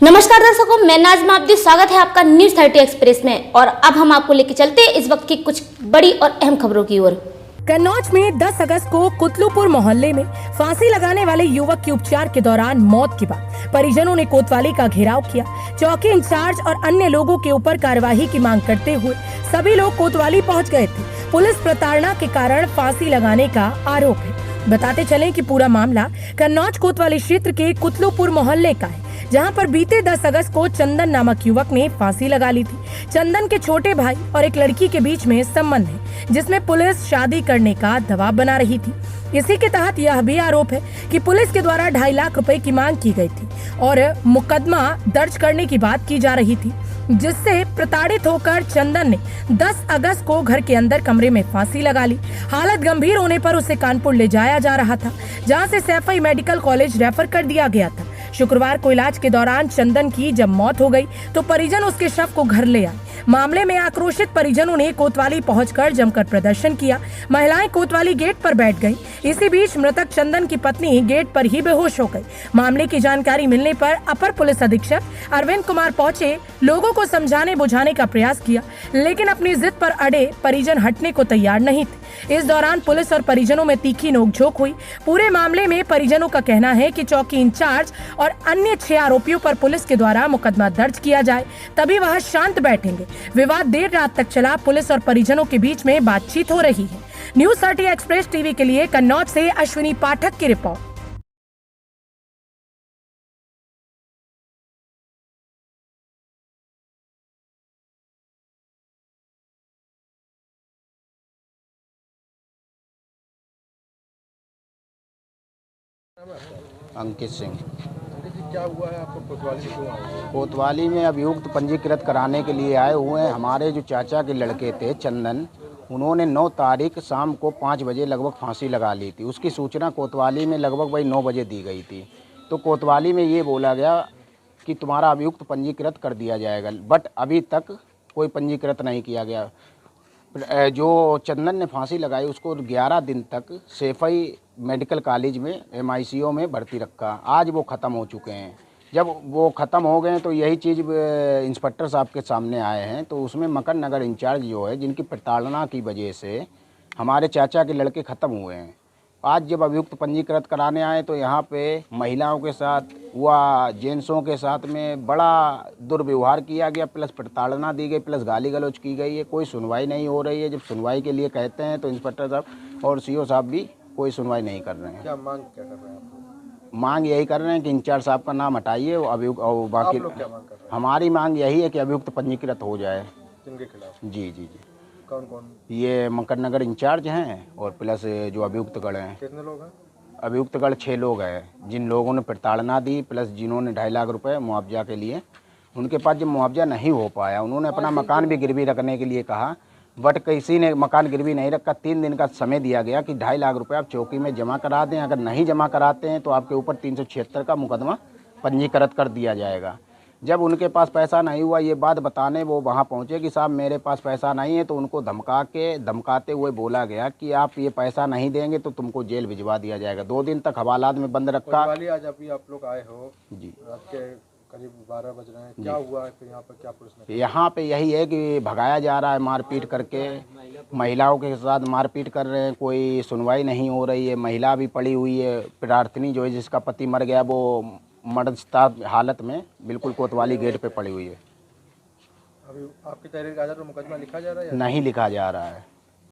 नमस्कार दर्शकों, मैं नाज़मा अब्दी, स्वागत है आपका न्यूज़ 30 एक्सप्रेस में। और अब हम आपको लेकर चलते हैं इस वक्त की कुछ बड़ी और अहम खबरों की ओर। कन्नौज में 10 अगस्त को कुतलुपुर मोहल्ले में फांसी लगाने वाले युवक की उपचार के दौरान मौत के बाद परिजनों ने कोतवाली का घेराव किया। चौकी इंचार्ज और अन्य लोगों के ऊपर कार्यवाही की मांग करते हुए सभी लोग कोतवाली पहुंच गए थे। पुलिस प्रताड़ना के कारण फांसी लगाने का आरोप है। बताते चलें कि पूरा मामला कन्नौज कोतवाली क्षेत्र के कुतलुपुर मोहल्ले का है, जहां पर बीते 10 अगस्त को चंदन नामक युवक ने फांसी लगा ली थी। चंदन के छोटे भाई और एक लड़की के बीच में संबंध है, जिसमें पुलिस शादी करने का दबाव बना रही थी। इसी के तहत यह भी आरोप है कि पुलिस के द्वारा 2.5 लाख रुपए की मांग की गई थी और मुकदमा दर्ज करने की बात की जा रही थी, जिससे प्रताड़ित होकर चंदन ने 10 अगस्त को घर के अंदर कमरे में फांसी लगा ली। हालत गंभीर होने पर उसे कानपुर ले जाया जा रहा था, जहां से सैफई मेडिकल कॉलेज रेफर कर दिया गया था। शुक्रवार को इलाज के दौरान चंदन की जब मौत हो गई तो परिजन उसके शव को घर ले आए। मामले में आक्रोशित परिजनों ने कोतवाली पहुंचकर जमकर प्रदर्शन किया। महिलाएं कोतवाली गेट पर बैठ गईं। इसी बीच मृतक चंदन की पत्नी गेट पर ही बेहोश हो गई। मामले की जानकारी मिलने पर अपर पुलिस अधीक्षक अरविंद कुमार पहुंचे, लोगों को समझाने बुझाने का प्रयास किया, लेकिन अपनी जिद पर अड़े परिजन हटने को तैयार नहीं थे। इस दौरान पुलिस और परिजनों में तीखी नोकझोंक हुई। पूरे मामले में परिजनों का कहना है कि चौकी इंचार्ज और अन्य 6 आरोपियों पर पुलिस के द्वारा मुकदमा दर्ज किया जाए, तभी वह शांत बैठेंगे। विवाद देर रात तक चला। पुलिस और परिजनों के बीच में बातचीत हो रही है। न्यूज़ 30 एक्सप्रेस टीवी के लिए कन्नौज से अश्विनी पाठक की रिपोर्ट। अंकित सिंह। क्या हुआ है आपको कोतवाली से क्यों आए? कोतवाली में अभियुक्त पंजीकृत कराने के लिए आए हुए हैं। हमारे जो चाचा के लड़के थे चंदन, उन्होंने 9 तारीख शाम को 5 बजे लगभग फांसी लगा ली थी। उसकी सूचना कोतवाली में लगभग वही 9 बजे दी गई थी। तो कोतवाली में ये बोला गया कि तुम्हारा अभियुक्त पंजीकृत कर दिया जाएगा, बट अभी तक कोई पंजीकृत नहीं किया गया। जो चंदन ने फांसी लगाई उसको 11 दिन तक सैफई मेडिकल कॉलेज में MICO में भर्ती रखा। आज वो ख़त्म हो चुके हैं। जब वो ख़त्म हो गए तो यही चीज़ इंस्पेक्टर साहब के सामने आए हैं, तो उसमें मकर नगर इंचार्ज जो है, जिनकी प्रताड़ना की वजह से हमारे चाचा के लड़के ख़त्म हुए हैं, आज जब अभियुक्त पंजीकृत कराने आए तो यहाँ पे महिलाओं के साथ व जेंट्सों के साथ में बड़ा दुर्व्यवहार किया गया, प्लस प्रताड़ना दी गई, प्लस गाली गलौज की गई है। कोई सुनवाई नहीं हो रही है। जब सुनवाई के लिए कहते हैं तो इंस्पेक्टर साहब और CO साहब भी कोई सुनवाई नहीं कर रहे हैं। क्या मांग क्या कर रहे हैं आप? मांग यही कर रहे हैं कि इंचार्ज साहब का नाम हटाइए अभियुक्त, और बाकी क्या मांग कर रहे हैं? हमारी मांग यही है कि अभियुक्त पंजीकृत हो जाए। जिनके खिलाफ? जी जी जी। कौन कौन? ये मकर नगर इंचार्ज हैं और प्लस जो अभियुक्तगण हैं। कितने लोग हैं? अभियुक्तगण 6 लोग हैं, जिन लोगों ने प्रताड़ना दी, प्लस जिन्होंने 2.5 लाख रुपए मुआवजा के लिए, उनके पास जब मुआवजा नहीं हो पाया, उन्होंने अपना मकान भी गिरवी रखने के लिए कहा, बट किसी ने मकान गिरवी नहीं रखा। 3 दिन का समय दिया गया कि 2.5 लाख रुपए आप चौकी में जमा करा दें। अगर नहीं जमा कराते हैं तो आपके ऊपर 376 का मुकदमा पंजीकृत कर दिया जाएगा। जब उनके पास पैसा नहीं हुआ, ये बात बताने वो वहाँ पहुँचे कि साहब मेरे पास पैसा नहीं है, तो उनको धमकाते हुए बोला गया कि आप ये पैसा नहीं देंगे तो तुमको जेल भिजवा दिया जाएगा। 2 दिन तक हवालात में बंद रखा। आज अभी आप लोग आए हो जी, रात के करीब 12 बज रहे हैं, क्या हुआ है फिर यहाँ पर? क्या पुलिस ने? यहाँ पे यही है कि भगाया जा रहा है, मारपीट करके महिलाओं के साथ मारपीट कर रहे हैं। कोई सुनवाई नहीं हो रही है। महिला भी पड़ी हुई है, प्रार्थनी जो है जिसका पति मर गया, वो मर्दता हालत में बिल्कुल कोतवाली गेट पे पड़ी हुई है। अभी आपकी तहरीर आधार पर मुकदमा लिखा जा रहा है? नहीं लिखा जा रहा है।